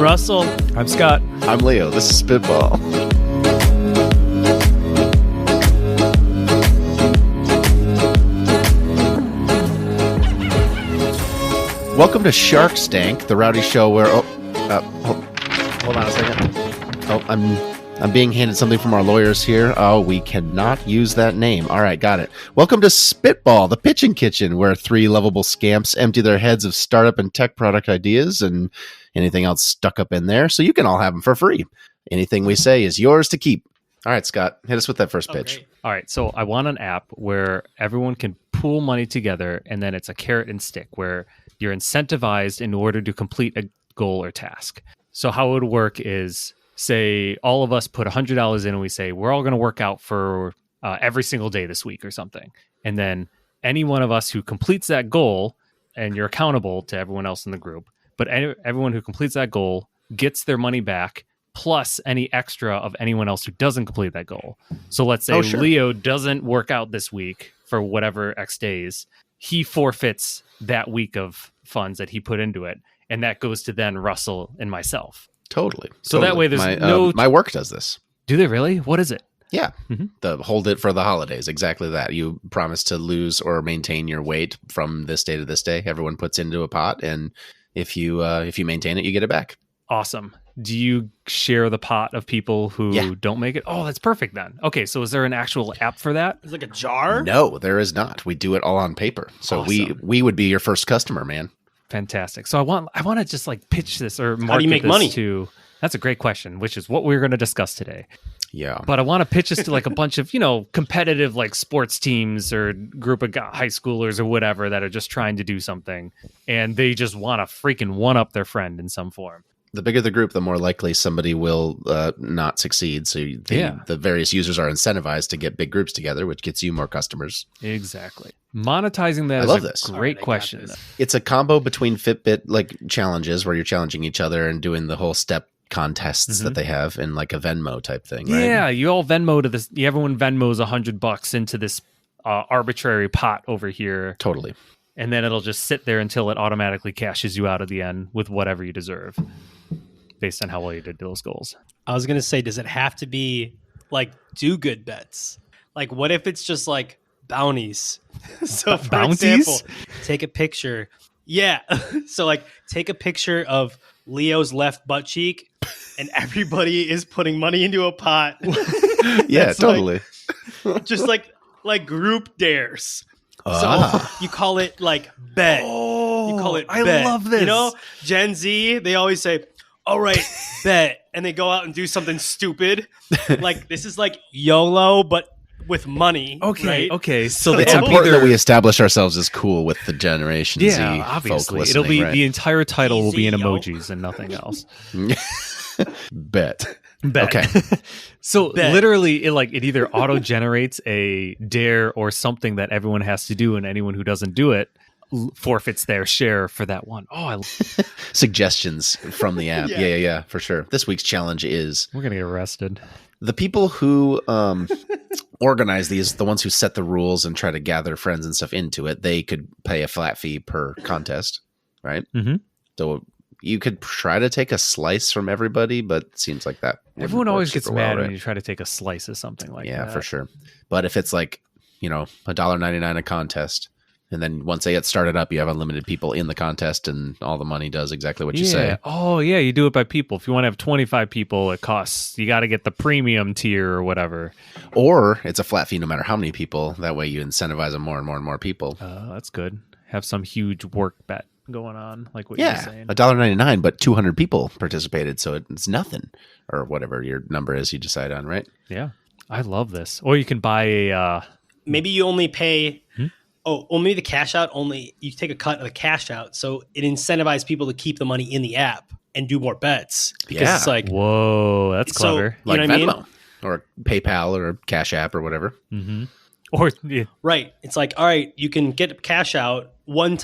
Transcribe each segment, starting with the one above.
Russell. I'm Scott. I'm Leo. This is Spitball. Welcome to Shark Stank, the rowdy show where... hold on a second. I'm being handed something from our lawyers here. Oh, we cannot use that name. All right, got it. Welcome to Spitball, the pitching kitchen, where three lovable scamps empty their heads of startup and tech product ideas and anything else stuck up in there, so you can all have them for free. Anything we say is yours to keep. All right, Scott, hit us with that first pitch. Great. All right, so I want an app where everyone can pool money together, and then it's a carrot and stick, where you're incentivized in order to complete a goal or task. So how it would work is, say all of us put $100 in and we say, we're all going to work out for every single day this week or something. And then any one of us who completes that goal, and you're accountable to everyone else in the group, but everyone who completes that goal gets their money back plus any extra of anyone else who doesn't complete that goal. So let's say Leo doesn't work out this week for whatever X days. He forfeits that week of funds that he put into it. And that goes to then Russell and myself. Totally. So that way there's my work does this. Do they really? What is it? Yeah. Mm-hmm. The hold it for the holidays. Exactly that. You promise to lose or maintain your weight from this day to this day. Everyone puts into a pot, and if you maintain it, you get it back. Awesome. Do you share the pot of people who don't make it? Oh, that's perfect then. Okay, so is there an actual app for that? It's like a jar? No, there is not. We do it all on paper. So awesome. we would be your first customer, man. Fantastic. So I want to just like pitch this or market How do you make this money? To. That's a great question, which is what we're going to discuss today. Yeah. But I want to pitch this to like a bunch of, competitive like sports teams or group of high schoolers or whatever that are just trying to do something, and they just want to freaking one up their friend in some form. The bigger the group, the more likely somebody will not succeed. So the various users are incentivized to get big groups together, which gets you more customers. Exactly. Monetizing that is a great question. It's a combo between Fitbit like challenges where you're challenging each other and doing the whole step contests that they have in like a Venmo type thing, right? Yeah, you all Venmo to this. Everyone Venmos $100 into this arbitrary pot over here. Totally. And then it'll just sit there until it automatically cashes you out at the end with whatever you deserve based on how well you did those goals. I was going to say, does it have to be like do good bets? Like what if it's just like bounties? So for example, take a picture. Yeah. So like take a picture of Leo's left butt cheek and everybody is putting money into a pot. Yeah, totally. Just like group dares. So you call it like bet. Oh, you call it I bet. love this. Gen Z, they always say, all right, bet. And they go out and do something stupid. Like this is like YOLO, but with money. Okay, right? okay. So it's important that we establish ourselves as cool with the Generation Z obviously. folk It'll be right? The entire title will be in Easy, emojis and nothing else. Bet. Okay. So literally it either auto generates a dare or something that everyone has to do, and anyone who doesn't do it forfeits their share for that one. Suggestions from the app. Yeah, for sure. This week's challenge is we're gonna get arrested. The people who organize these, the ones who set the rules and try to gather friends and stuff into it, they could pay a flat fee per contest, right? Mm-hmm. So you could try to take a slice from everybody, but it seems like that everyone always gets mad when you try to take a slice of something like that. Yeah, for sure. But if it's like, $1.99 a contest, and then once they get started up, you have unlimited people in the contest, and all the money does exactly what you say. Oh, yeah, you do it by people. If you want to have 25 people, it costs. You got to get the premium tier or whatever. Or it's a flat fee no matter how many people. That way you incentivize them more and more and more people. That's good. Have some huge work bet going on, like what you're saying. $1.99, but 200 people participated, so it's nothing. Or whatever your number is you decide on, right? Yeah. I love this. Or you can buy a... Maybe you only pay... maybe the cash out, you take a cut of the cash out. So it incentivizes people to keep the money in the app and do more bets. Because it's like... Whoa, that's clever. Like you know Venmo. what I mean? Or PayPal or Cash App or whatever. Mm-hmm. Right. It's like, all right, you can get cash out.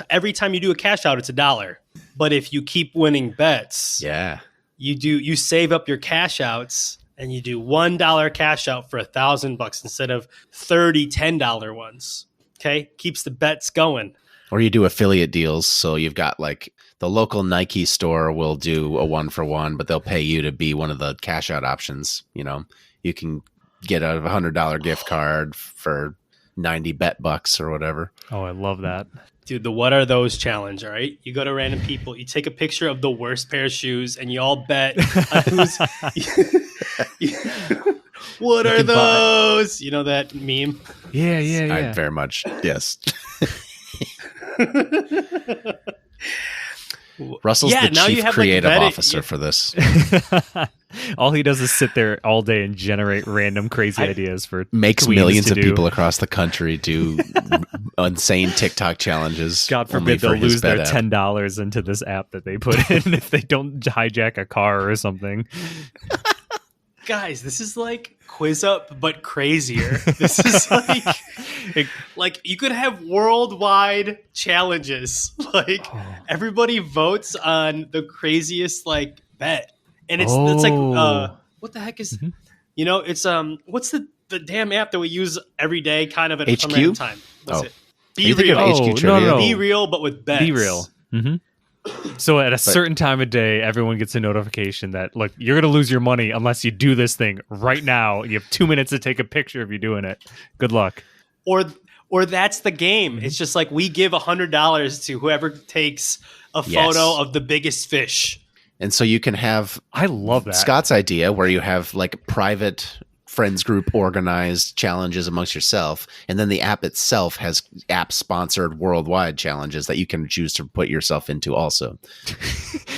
Every time you do a cash out, it's $1. But if you keep winning bets... Yeah. You save up your cash outs and you do $1 cash out for $1,000 instead of 30 $10 ones. Okay, keeps the bets going. Or you do affiliate deals. So you've got like the local Nike store will do a 1-for-1, but they'll pay you to be one of the cash out options. You know, you can get a $100 gift card for 90 bet bucks or whatever. Oh, I love that. Dude, the what are those challenge, all right? You go to random people, you take a picture of the worst pair of shoes, and you all bet on who's... What are those? You know that meme? Yeah. I very much, yes. Russell's the chief creative officer for this. All he does is sit there all day and generate random crazy ideas for makes millions of people across the country do insane TikTok challenges. God forbid they'll lose their $10 into this app that they put in if they don't hijack a car or something. Guys, this is like Quiz Up, but crazier. This is like you could have worldwide challenges. Like everybody votes on the craziest like bet, and it's like what the heck is you know? It's what's the damn app that we use every day, kind of at some random time? What's it? Be Real. No. Be Real, but with bets. Be Real. Mm-hmm. So at a certain time of day, everyone gets a notification that, look, you're going to lose your money unless you do this thing right now. You have 2 minutes to take a picture of you doing it. Good luck. Or that's the game. It's just like we give $100 to whoever takes a photo of the biggest fish. And so you can have... I love that. Scott's idea where you have like private friends group organized challenges amongst yourself, and then the app itself has app sponsored worldwide challenges that you can choose to put yourself into also.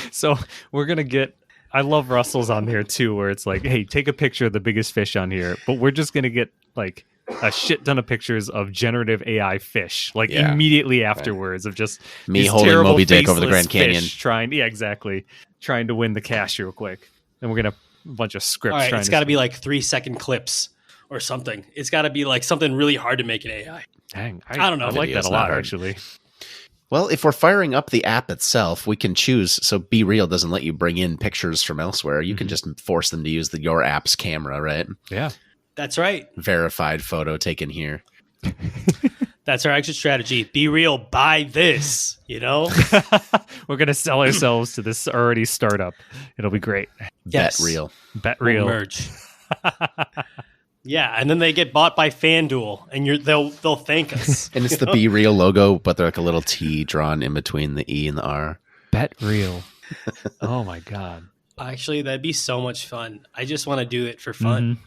So we're gonna get, I love Russell's on here too, where it's like, hey, take a picture of the biggest fish on here, but we're just gonna get like a shit ton of pictures of generative AI fish, like immediately afterwards, of just me holding Moby Dick over the Grand Canyon, trying to win the cash real quick. And we're gonna a bunch of scripts. All right, it's got to be like 3-second clips or something. It's got to be like something really hard to make in AI. Dang, I don't know. I like that a lot, actually. Well, if we're firing up the app itself, we can choose. So Be Real doesn't let you bring in pictures from elsewhere. You can just force them to use your app's camera, right? Yeah. That's right. Verified photo taken here. That's our exit strategy. Be Real, buy this, you know? We're going to sell ourselves to this already startup. It'll be great. Yes. Bet Real. We'll merge. Yeah, and then they get bought by FanDuel, and they'll thank us. And it's the Be Real logo, but they're like a little T drawn in between the E and the R. Bet Real. Oh my God. Actually, that'd be so much fun. I just want to do it for fun.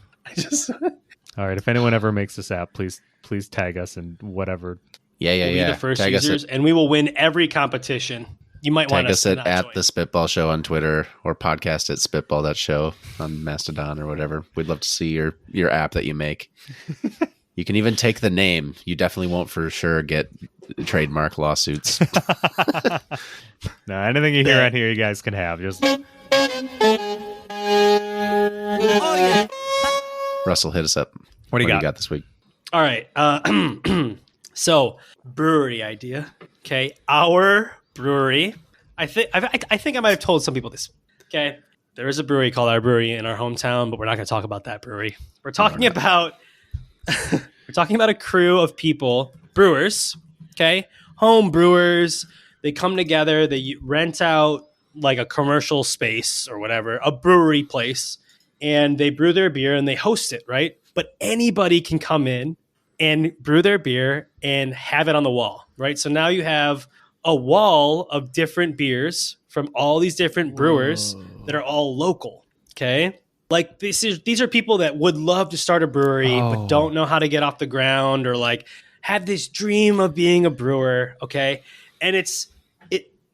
All right, if anyone ever makes this app, please tag us and whatever. We'll be the first tag users, and we will win every competition. You might want to us at the Spitball Show on Twitter, or podcast at spitball.show on Mastodon or whatever. We'd love to see your app that you make. You can even take the name. You definitely won't for sure get trademark lawsuits. No, anything you hear on here, you guys can have. Just Russell, hit us up. What do you got this week? All right. So brewery idea. Okay, our brewery. I think I might have told some people this. Okay, there is a brewery called Our Brewery in our hometown, but we're not going to talk about that brewery. We're talking about a crew of people, brewers. Okay, home brewers. They come together. They rent out like a commercial space or whatever, a brewery place, and they brew their beer and they host it, right? But anybody can come in and brew their beer and have it on the wall, right? So now you have a wall of different beers from all these different brewers that are all local, okay? Like these are people that would love to start a brewery but don't know how to get off the ground, or like have this dream of being a brewer, okay? And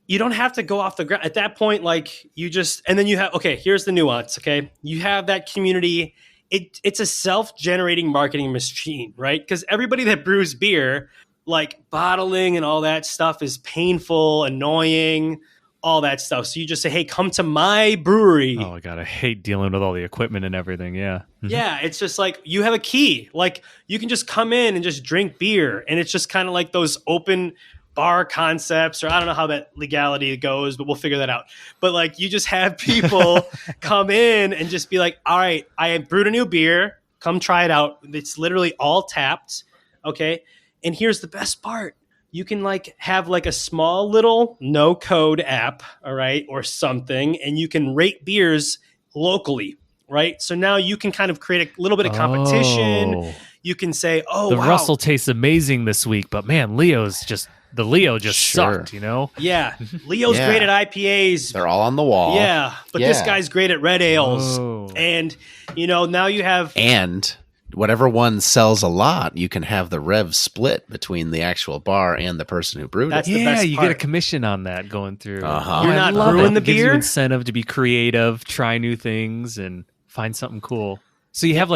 you don't have to go off the ground at that point. Like you just, and then you have, okay, here's the nuance. Okay. You have that community. It's a self-generating marketing machine, right? Because everybody that brews beer, like bottling and all that stuff is painful, annoying, all that stuff. So you just say, hey, come to my brewery. Oh my God, I hate dealing with all the equipment and everything. Yeah. Yeah. It's just like, you have a key. Like you can just come in and just drink beer. And it's just kind of like those open bar concepts, or I don't know how that legality goes, but we'll figure that out. But like you just have people come in and just be like, all right, I brewed a new beer. Come try it out. It's literally all tapped. Okay. And here's the best part. you can like have like a small little no code app, all right, or something, and you can rate beers locally, right? So now you can kind of create a little bit of competition. Oh. You can say, oh, The wow. Russell tastes amazing this week, but man, Leo just Sure. sucked, you know? Yeah. Leo's Yeah. great at IPAs. They're all on the wall. Yeah. But this Yeah. guy's great at red ales. Oh. And, now you have... And whatever one sells a lot, you can have the rev split between the actual bar and the person who brewed That's it. the Yeah, best you part. get a commission on that going through. Uh-huh. You're I not love brewing it. the It gives you beer? incentive to be creative, try new things, and find something cool. So you have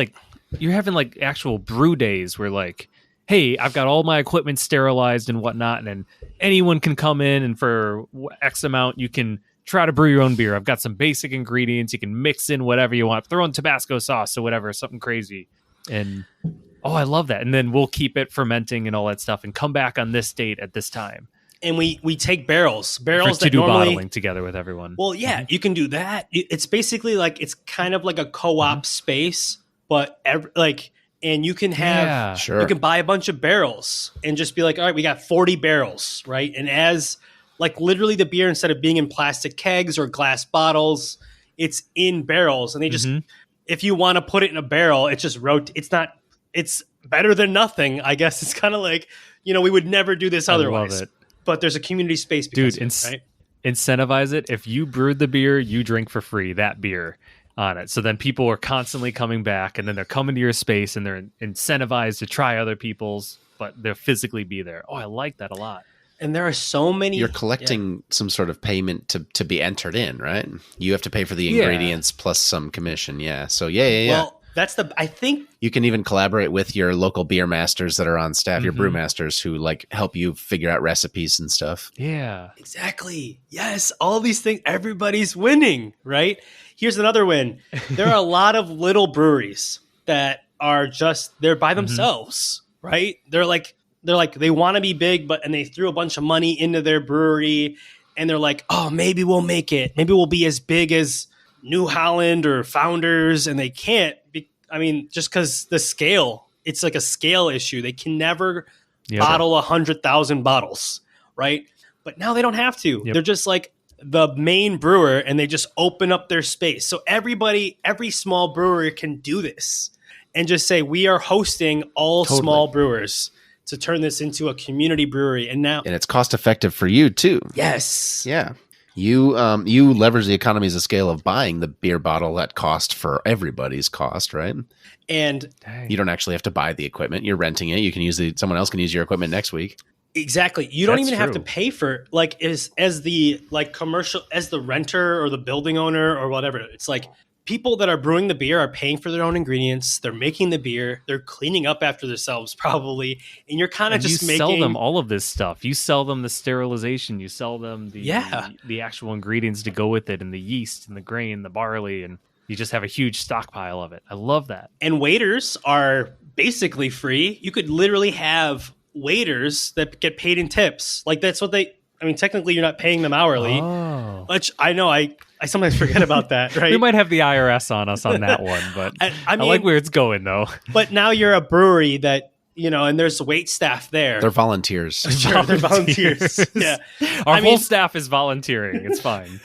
you're having like actual brew days where like, hey, I've got all my equipment sterilized and whatnot, and then anyone can come in and for X amount you can try to brew your own beer. I've got some basic ingredients. You can mix in whatever you want. Throw in Tabasco sauce or whatever, something crazy. And I love that. And then we'll keep it fermenting and all that stuff and come back on this date at this time. And we take barrels To that do normally... bottling together with everyone. Well, yeah, you can do that. It's basically like it's kind of like a co-op space, but and you can have Sure. you can buy a bunch of barrels and just be like, all right, we got 40 barrels, right? And as like literally the beer, instead of being in plastic kegs or glass bottles, it's in barrels, and they just if you want to put it in a barrel, it just it's better than nothing. I guess it's kind of like we would never do this otherwise. I love it. But there's a community space because Dude, of it, right? Incentivize it. If you brewed the beer, you drink for free that beer on it. So then people are constantly coming back, and then they're coming to your space, and they're incentivized to try other people's, but they'll physically be there. Oh, I like that a lot. And there are so many... You're collecting some sort of payment to be entered in, right? You have to pay for the ingredients plus some commission. Yeah. So yeah. Well, that's I think... You can even collaborate with your local beer masters that are on staff, your brewmasters who like help you figure out recipes and stuff. Yeah. Exactly. Yes. All these things, everybody's winning, right? Here's another win. There are a lot of little breweries that are they're by themselves, right? They're like, they want to be big, and they threw a bunch of money into their brewery, and they're like, oh, maybe we'll make it. Maybe we'll be as big as New Holland or Founders, and they can't. Just because the scale, it's like a scale issue. They can never bottle 100,000 bottles, right? But now they don't have to. They're just like the main brewer, and they just open up their space. So every small brewer can do this and just say, we are hosting all small brewers to turn this into a community brewery. And it's cost effective for you too. Yes. Yeah. You leverage the economies of scale of buying the beer bottle at cost for everybody's cost, right? And you don't actually have to buy the equipment. You're renting it. You can use someone else can use your equipment next week. Exactly. You don't even have to pay for as the commercial, as the renter or the building owner or whatever. It's like people that are brewing the beer are paying for their own ingredients. They're making the beer. They're cleaning up after themselves probably. And you're kind of just making... You sell them all of this stuff. You sell them the sterilization. You sell them the actual ingredients to go with it, and the yeast and the grain, the barley, and you just have a huge stockpile of it. I love that. And waiters are basically free. You could literally have waiters that get paid in tips. Like that's what technically you're not paying them hourly. Oh. Which I know I sometimes forget about that, right? We might have the IRS on us on that one, but I like where it's going though. But now you're a brewery that, and there's wait staff there. They're volunteers. Sure, they're volunteers. Yeah. Our whole staff is volunteering. It's fine.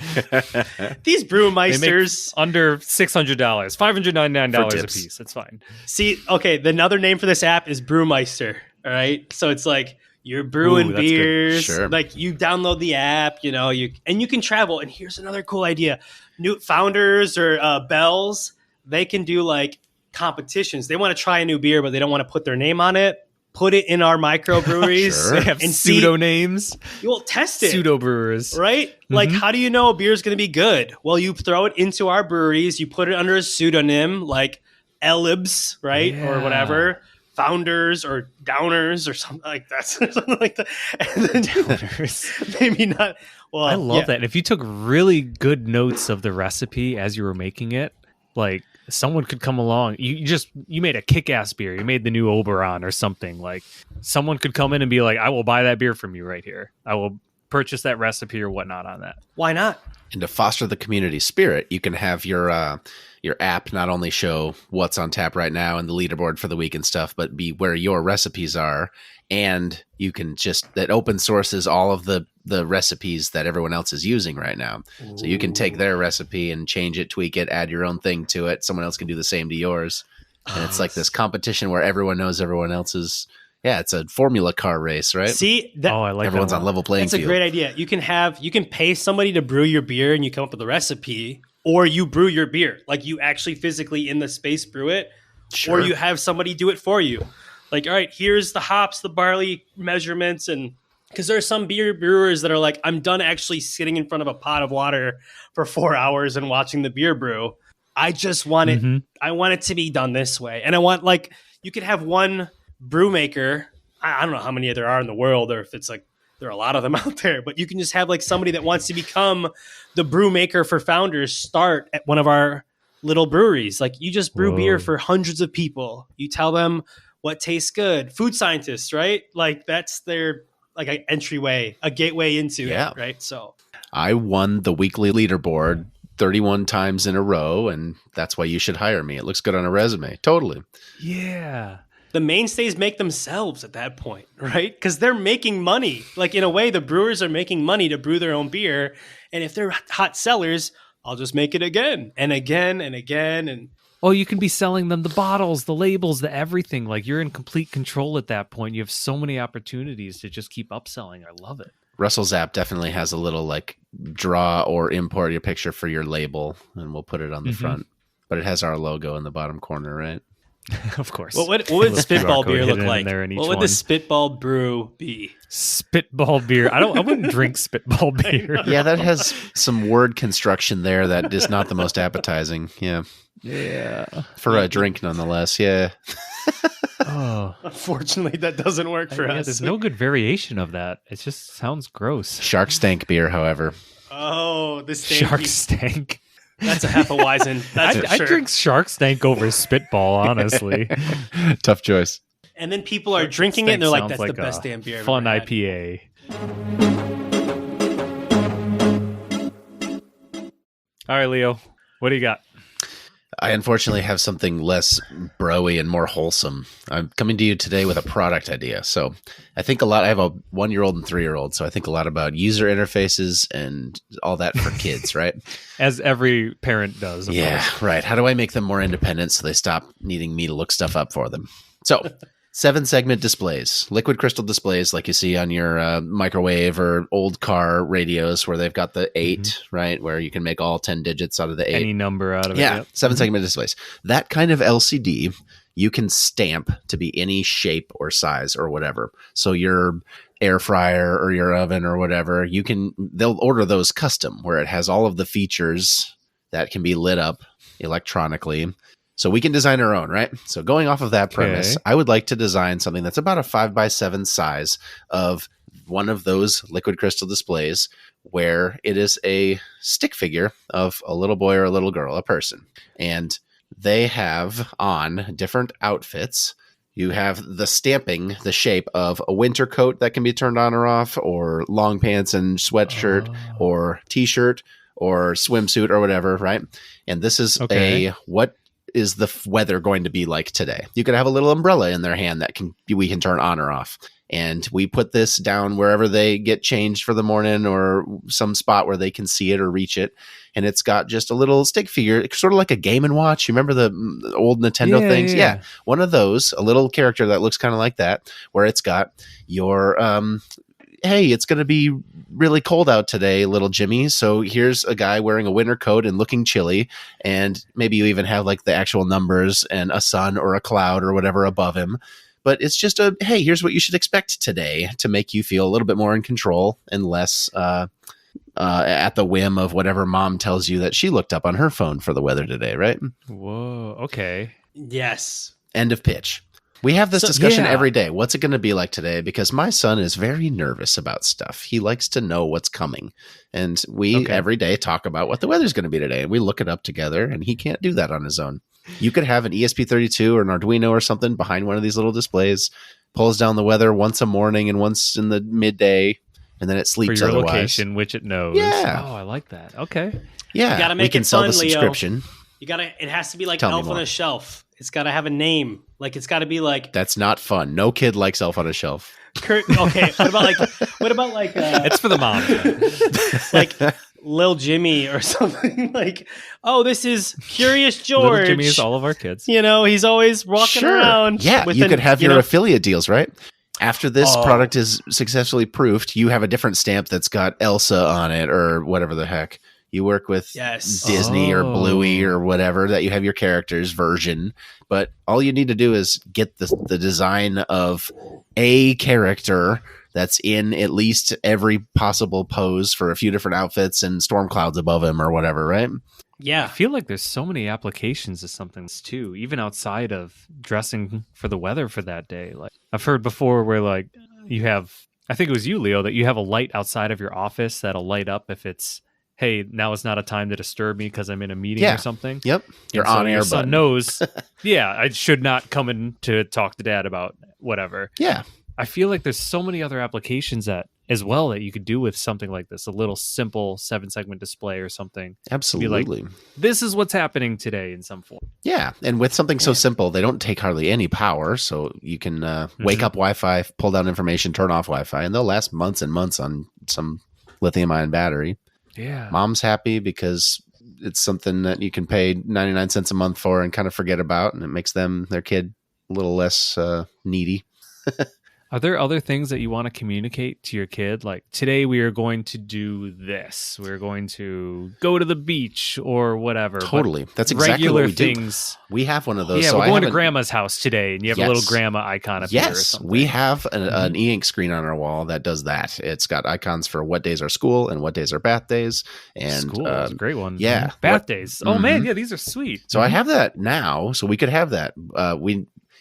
These brewmeisters under $600, $599 a piece. It's fine. See, okay, another name for this app is Brewmeister. All right. So it's like you're brewing beers. Sure. Like you download the app, you can travel. And here's another cool idea. New Founders or Bells, they can do like competitions. They want to try a new beer, but they don't want to put their name on it. Put it in our microbreweries. Sure. They have pseudo names. You'll test it. Pseudo brewers. Right? Mm-hmm. Like, how do you know a beer is going to be good? Well, you throw it into our breweries. You put it under a pseudonym like Elibs, right? Yeah. Or whatever. Founders or Downers or something like that. Something like that. And then Downers. Maybe not. Well, I love that. And if you took really good notes of the recipe as you were making it, like someone could come along. You made a kick-ass beer. You made the new Oberon or something. Like someone could come in and be like, I will buy that beer from you right here. I will purchase that recipe or whatnot on that. Why not? And to foster the community spirit, you can have your app not only show what's on tap right now and the leaderboard for the week and stuff, but be where your recipes are. And you can that open sources all of the recipes that everyone else is using right now. Ooh. So you can take their recipe and change it, tweak it, add your own thing to it. Someone else can do the same to yours. And it's like this competition where everyone knows everyone else's. Yeah, it's a formula car race, right? See, I like everyone's on level playing field. That's a great idea. You can pay somebody to brew your beer and you come up with a recipe, or you brew your beer. Like you actually physically in the space brew it, sure. Or you have somebody do it for you. Like, all right, here's the hops, the barley measurements, and because there are some beer brewers that are like, I'm done actually sitting in front of a pot of water for 4 hours and watching the beer brew. I just want it. I want it to be done this way, and I want you could have one brew maker. I don't know how many there are in the world, or if it's like there are a lot of them out there, but you can just have like somebody that wants to become the brew maker for founders start at one of our little breweries. Like you just brew beer for hundreds of people. You tell them what tastes good. Food scientists, right? Like that's their like an entryway, a gateway into it, right? So I won the weekly leaderboard 31 times in a row, and that's why you should hire me. It looks good on a resume. Totally. Yeah. The mainstays make themselves at that point, right? Because they're making money. Like in a way, the brewers are making money to brew their own beer. And if they're hot sellers, I'll just make it again and again and again. And you can be selling them the bottles, the labels, the everything. Like you're in complete control at that point. You have so many opportunities to just keep upselling. I love it. Russell's app definitely has a little like draw or import your picture for your label, and we'll put it on the front. But it has our logo in the bottom corner, right? Of course. What would Spitball beer look like? What would the Spitball brew be? Spitball beer. I wouldn't drink Spitball beer. Yeah, that has some word construction there that is not the most appetizing. Yeah. Yeah. For a drink, nonetheless. Yeah. Unfortunately, that doesn't work for us. There's no good variation of that. It just sounds gross. Shark Stank beer, however. Oh, the Shark Stank. That's a Hefeweizen. I drink Shark Stank over Spitball, honestly. Tough choice. And then people are drinking it, and they're like, that's the best damn beer I've fun ever had. IPA. All right, Leo, what do you got? I unfortunately have something less bro-y and more wholesome. I'm coming to you today with a product idea. So I think a lot. I have a 1-year-old and 3-year-old, so I think a lot about user interfaces and all that for kids, right? As every parent does. Yeah, right. How do I make them more independent so they stop needing me to look stuff up for them? So 7-segment displays, liquid crystal displays like you see on your microwave or old car radios where they've got the 8, right, where you can make all 10 digits out of the 8. Any number out of it. Yeah, 7-segment displays. That kind of LCD you can stamp to be any shape or size or whatever. So your air fryer or your oven or whatever, they'll order those custom where it has all of the features that can be lit up electronically. So we can design our own, right? So going off of that premise, I would like to design something that's about a 5x7 size of one of those liquid crystal displays where it is a stick figure of a little boy or a little girl, a person. And they have on different outfits. You have the stamping, the shape of a winter coat that can be turned on or off, or long pants and sweatshirt, or t-shirt, or swimsuit, or whatever, right? And this is what is the weather going to be like today? You could have a little umbrella in their hand that we can turn on or off. And we put this down wherever they get changed for the morning or some spot where they can see it or reach it. And it's got just a little stick figure, sort of like a Game & Watch. You remember the old Nintendo things? Yeah. One of those, a little character that looks kind of like that, where it's got your, hey, it's going to be really cold out today, little Jimmy. So here's a guy wearing a winter coat and looking chilly. And maybe you even have like the actual numbers and a sun or a cloud or whatever above him. But it's just hey, here's what you should expect today to make you feel a little bit more in control and less at the whim of whatever mom tells you that she looked up on her phone for the weather today, right? Whoa, okay. Yes. End of pitch. We have this discussion every day. What's it going to be like today? Because my son is very nervous about stuff. He likes to know what's coming. And we every day talk about what the weather's going to be today. And we look it up together, and he can't do that on his own. You could have an ESP32 or an Arduino or something behind one of these little displays, pulls down the weather once a morning and once in the midday, and then it For sleeps your otherwise. location, which it knows. Yeah. Oh, I like that. Okay. Yeah, You gotta we make can it sell fun, the Leo. subscription. It has to be like Tell me Elf on more. a Shelf. It's got to have a name. Like it's got to be like That's not fun. No kid likes Elf on a Shelf. Kurt. Okay, what about like It's for the moms. like Lil Jimmy or something? Like, oh, this is Curious George. Little Jimmy is all of our kids. You know, he's always walking around. Yeah, with you could have your know, affiliate deals, right? After this Oh. product is successfully proofed, you have a different stamp that's got Elsa on it or whatever the heck. You work with Yes. Disney or Oh. Bluey or whatever that you have your character's version. But all you need to do is get the design of a character that's in at least every possible pose for a few different outfits and storm clouds above him or whatever, right? I Yeah. feel like there's so many applications of something too, even outside of dressing for the weather for that day. Like I've heard before where like you have, I think it was you, Leo, that you have a light outside of your office that'll light up if it's, hey, now is not a time to disturb me because I'm in a meeting Yeah. or something. Yep. Your And so on-air your son button. knows, yeah, I should not come in to talk to dad about whatever. Yeah. I feel like there's so many other applications that as well that you could do with something like this, a little simple 7-segment display or something. Absolutely. This is what's happening today in some form. Yeah, and with something so simple, they don't take hardly any power, so you can wake up Wi-Fi, pull down information, turn off Wi-Fi, and they'll last months and months on some lithium-ion battery. Yeah. Mom's happy because it's something that you can pay 99 cents a month for and kind of forget about, and it makes their kid a little less needy. Are there other things that you want to communicate to your kid? Like, today we are going to do this. We're going to go to the beach or whatever. But Totally. That's exactly regular what we do. things. We have one of those. Yeah, so we're I going to haven't- grandma's house today, and you have a little Yes. grandma icon up here or Yes, something. we have an e-ink screen on our wall that does that. It's got icons for what days are school and what days are bath days. And School is a great one. yeah. Bath What- days. Oh, man. Mhm. Yeah, these are sweet. So I have that now, so we could have that.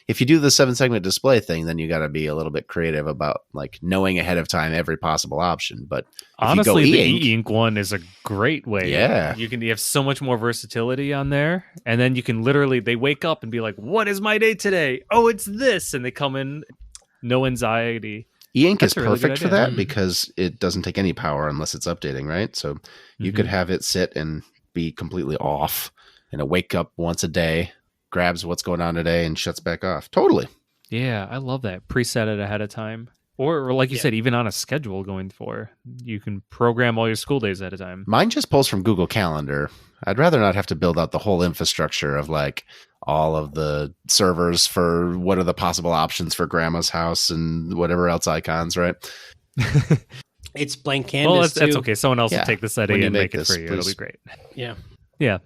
If you do the 7-segment display thing, then you got to be a little bit creative about like knowing ahead of time every possible option. But if Honestly, you go the e-ink, e-ink one is a great way. Yeah. You have so much more versatility on there. And then you can literally, they wake up and be like, what is my day today? Oh, it's this. And they come in, no anxiety. e-ink is That's a really good perfect for idea. that because it doesn't take any power unless it's updating, right? So you could have it sit and be completely off, and it wake up once a day, grabs what's going on today, and shuts back off. Totally. Yeah, I love that. Preset it ahead of time. Or like you Yeah. said, even on a schedule going for, you can program all your school days at a time. Mine just pulls from Google Calendar. I'd rather not have to build out the whole infrastructure of like all of the servers for what are the possible options for grandma's house and whatever else icons, right? It's blank canvas. Well, that's too. okay. Someone else Yeah. will take the When setting you and make make it this, for you. It'll please. be great. Yeah. Yeah.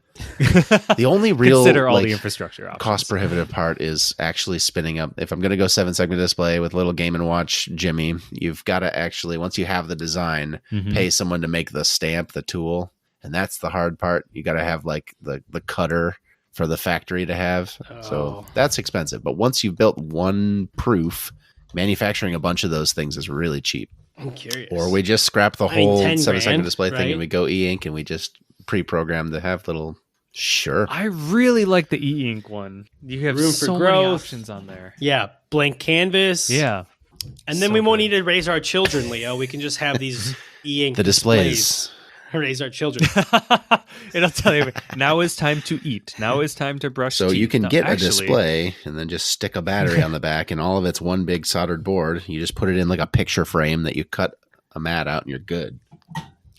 The only real Consider all like, the infrastructure options. cost prohibitive part is actually spinning up. If I'm going to go 7-segment display with little Game and Watch Jimmy, you've got to actually, once you have the design, Mhm. pay someone to make the stamp, the tool. And that's the hard part. You got to have like the cutter for the factory to have. So Oh. that's expensive. But once you've built one proof, manufacturing a bunch of those things is really cheap. I'm curious. Or we just scrap the I mean, whole 10 7-segment grand, display thing right? and we go e-ink and we just pre-program to have little. Sure. I really like the e-ink one. You have Room for so many growth. options on there. Yeah, blank canvas. Yeah. And then So we won't good. need to raise our children, Leo. We can just have these e-ink The displays. Raise our children. It'll tell you, now is time to eat. Now is time to brush So teeth. you can Now, get actually- a display and then just stick a battery on the back and all of it's one big soldered board. You just put it in like a picture frame that you cut a mat out and you're good.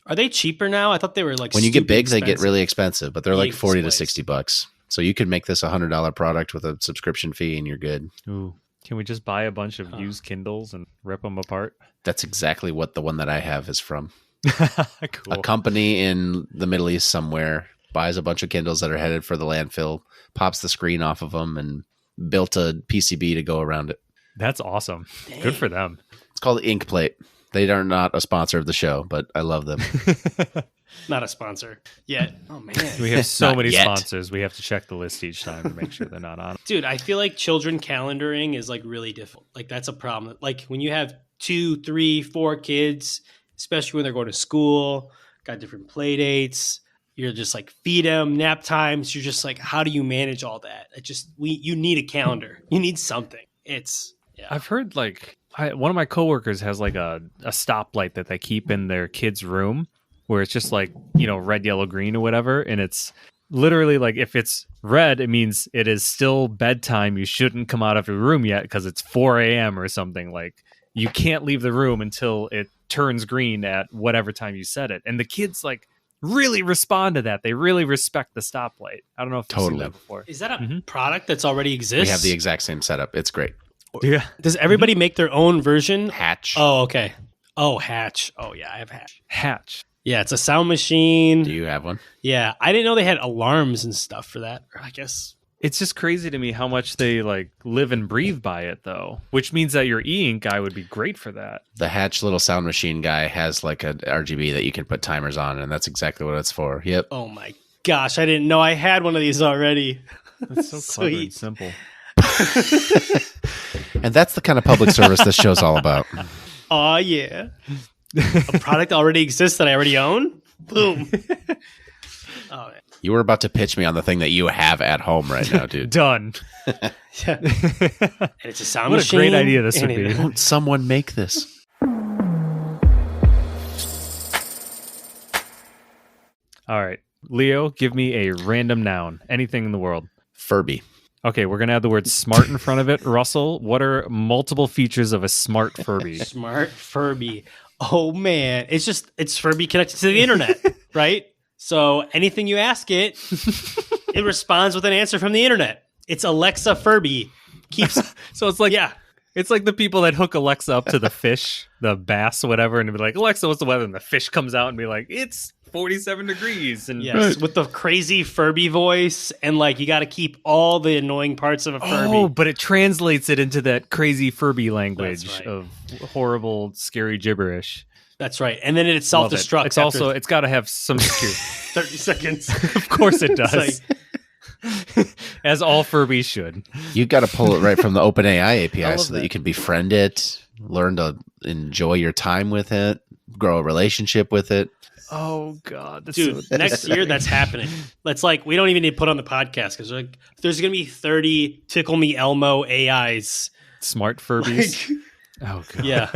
Are they cheaper now? I thought they were like When you get stupid big, they get expensive. really expensive, but they're like E-ink 40 to displays. 60 bucks. So you could make this a $100 product with a subscription fee and you're good. Ooh. Can we just buy a bunch of used Kindles and rip them apart? That's exactly what the one that I have is from. Cool. A company in the Middle East somewhere buys a bunch of Kindles that are headed for the landfill, pops the screen off of them, and built a PCB to go around it. That's awesome. Good for them. It's called Ink Plate. They are not a sponsor of the show, but I love them. Not a sponsor yet. Oh man, We have so Not many yet. sponsors. We have to check the list each time to make sure they're not on. dude. I feel like children calendaring is like really difficult. Like that's a problem. Like when you have 2, 3, 4 kids, especially when they're going to school, got different play dates. You're just like feed them, nap times. You're just like, how do you manage all that? You need a calendar. You need something. It's yeah. I've heard like One of my coworkers has like a stoplight that they keep in their kid's room where it's just like, red, yellow, green or whatever. And it's literally like if it's red, it means it is still bedtime. You shouldn't come out of your room yet because it's 4 a.m. or something. Like you can't leave the room until it turns green at whatever time you set it. And the kids like really respond to that. They really respect the stoplight. I don't know if you've seen that before. Is that a product that's already exists? We have the exact same setup. It's great. Yeah. Does everybody make their own version? Hatch. Oh, okay. Oh, Hatch. Oh, yeah, I have Hatch. Hatch. Yeah, it's a sound machine. Do you have one? Yeah, I didn't know they had alarms and stuff for that. Or I guess it's just crazy to me how much they like live and breathe by it, though. Which means that your e-ink guy would be great for that. The Hatch little sound machine guy has like a RGB that you can put timers on, and that's exactly what it's for. Yep. Oh my gosh, I didn't know I had one of these already. That's so clever and simple. And that's the kind of public service this show's all about. Oh yeah, a product already exists that I already own. Boom. Oh, man. You were about to pitch me on the thing that you have at home right now, dude. Done. Yeah. And it's a sound what machine. What a great idea this would be. Won't someone make this? All right. Leo, give me a random noun. Anything in the world. Furby. Okay, we're going to add the word smart in front of it. Russell, what are multiple features of a smart Furby? Smart Furby. Oh, man. It's Furby connected to the internet, right? So anything you ask it, it responds with an answer from the internet. It's Alexa Furby. So it's like, it's like the people that hook Alexa up to the fish, the bass, whatever, and be like, Alexa, what's the weather? And the fish comes out and be like, it's 47 degrees. And yes, with the crazy Furby voice, and like you got to keep all the annoying parts of a Furby. Oh, but it translates it into that crazy Furby language right. of horrible, scary gibberish. That's right. And then it self-destructs. It's also, it's got to have some security. 30 seconds. Of course it does. As all Furbies should. You got to pull it right from the OpenAI API so that you can befriend it, learn to enjoy your time with it, grow a relationship with it. Oh, God. That's dude, so next year that's happening. That's like, we don't even need to put on the podcast because like, there's going to be 30 Tickle Me Elmo AIs. Smart Furbies. Oh, God. Yeah.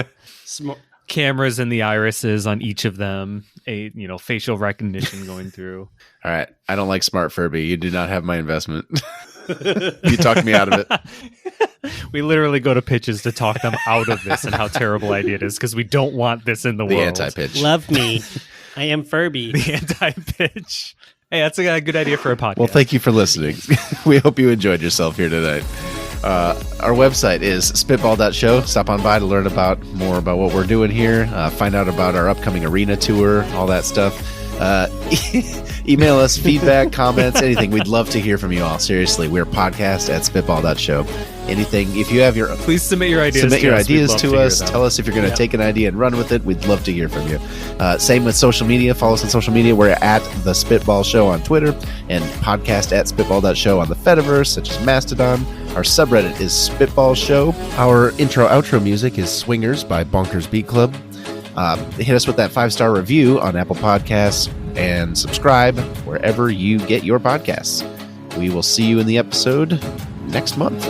Cameras in the irises on each of them, facial recognition going through. All right. I don't like Smart Furby. You do not have my investment. You talked me out of it. We literally go to pitches to talk them out of this and how terrible idea it is because we don't want this in the world. The anti-pitch. Love me. I am Furby. The anti-pitch. Hey, that's a good idea for a podcast. Well, thank you for listening. We hope you enjoyed yourself here tonight. Our website is spitball.show. Stop on by to learn more about what we're doing here. Find out about our upcoming arena tour, all that stuff. Email us feedback, comments, anything. We'd love to hear from you all. Seriously, we're podcast@spitball.show. Anything, if you have please submit your ideas. Submit your ideas to us. Tell us if you're going to take an idea and run with it. We'd love to hear from you. Same with social media. Follow us on social media. We're at The Spitball Show on Twitter and podcast@spitball.show on the Fediverse, such as Mastodon. Our subreddit is Spitball Show. Our intro-outro music is Swingers by Bonkers Beat Club. Hit us with that 5-star review on Apple Podcasts and subscribe wherever you get your podcasts. We will see you in the episode next month.